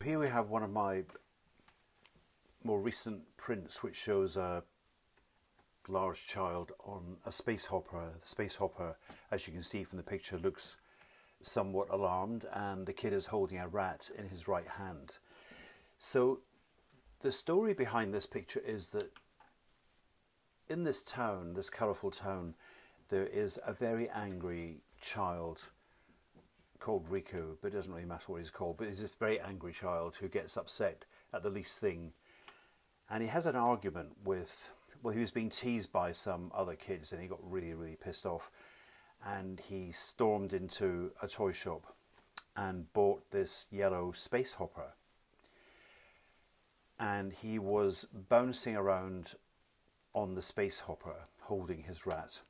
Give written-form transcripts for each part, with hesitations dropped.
Here we have one of my more recent prints which shows a large child on a space hopper. The space hopper, as you can see from the picture, looks somewhat alarmed, and the kid is holding a rat in his right hand. So the story behind this picture is that in this town, this colourful town, there is a very angry child called Riku, but it doesn't really matter what he's called, but he's this very angry child who gets upset at the least thing. And he has an argument with, well, he was being teased by some other kids and he got really, really pissed off. And he stormed into a toy shop and bought this yellow space hopper. And he was bouncing around on the space hopper, holding his rat.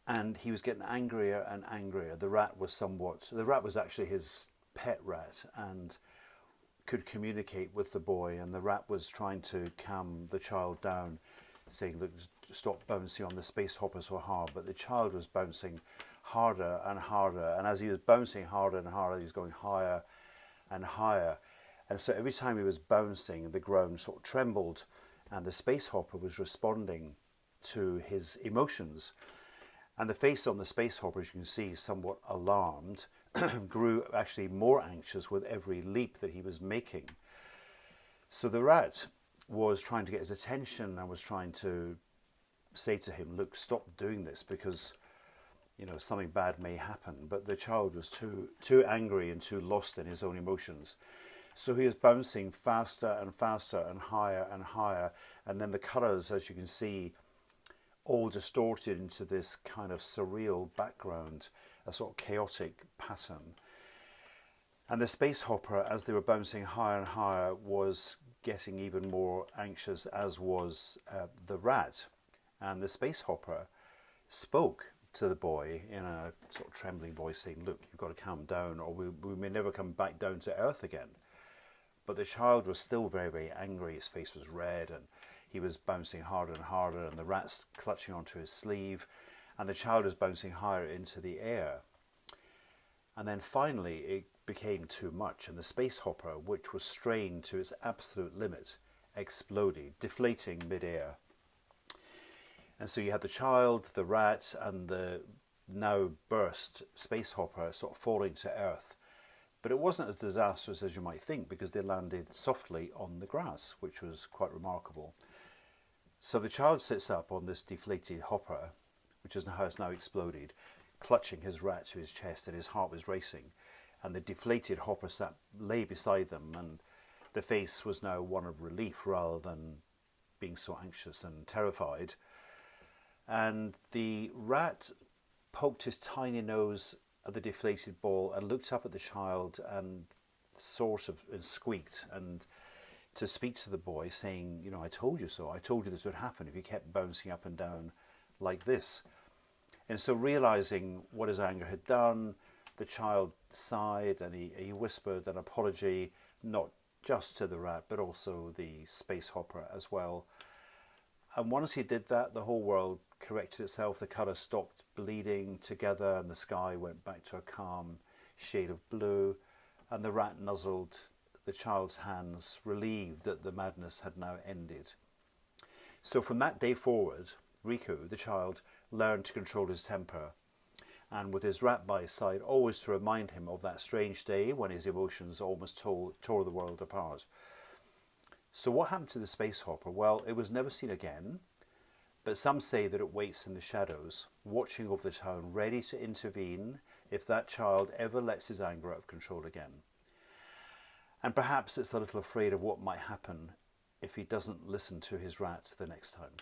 And he was getting angrier and angrier. The rat was actually his pet rat and could communicate with the boy, and the rat was trying to calm the child down, saying, look, stop bouncing on the space hopper so hard. But the child was bouncing harder and harder, and as he was bouncing harder and harder, he was going higher and higher. And so every time he was bouncing, the ground sort of trembled, and the space hopper was responding to his emotions. And the face on the space hopper, as you can see, somewhat alarmed, grew actually more anxious with every leap that he was making. So the rat was trying to get his attention and was trying to say to him, look, stop doing this because, you know, something bad may happen. But the child was too angry and too lost in his own emotions. So he was bouncing faster and faster and higher and higher. And then the colours, as you can see, all distorted into this kind of surreal background, a sort of chaotic pattern. And the space hopper, as they were bouncing higher and higher, was getting even more anxious, as was the rat. And the space hopper spoke to the boy in a sort of trembling voice, saying, look, you've got to calm down, or we may never come back down to earth again. But the child was still very, very angry. His face was red and he was bouncing harder and harder, and the rat's clutching onto his sleeve, and the child was bouncing higher into the air. And then finally it became too much, and the space hopper, which was strained to its absolute limit, exploded, deflating mid-air. And so you had the child, the rat, and the now burst space hopper sort of falling to earth. But it wasn't as disastrous as you might think, because they landed softly on the grass, which was quite remarkable. So the child sits up on this deflated hopper, which has now exploded, clutching his rat to his chest, and his heart was racing. And the deflated hopper lay beside them, and the face was now one of relief rather than being so anxious and terrified. And the rat poked his tiny nose at the deflated ball and looked up at the child and sort of squeaked and to speak to the boy, saying, you know, I told you so. I told you this would happen if you kept bouncing up and down like this. And so realizing what his anger had done, the child sighed and he whispered an apology, not just to the rat, but also the space hopper as well. And once he did that, the whole world corrected itself. The colours stopped bleeding together and the sky went back to a calm shade of blue, and the rat nuzzled the child's hands, relieved that the madness had now ended. So from that day forward, Riku, the child, learned to control his temper, and with his rat by his side, always to remind him of that strange day when his emotions almost tore the world apart. So what happened to the space hopper? Well, it was never seen again, but some say that it waits in the shadows, watching over the town, ready to intervene if that child ever lets his anger out of control again. And perhaps it's a little afraid of what might happen if he doesn't listen to his rat the next time.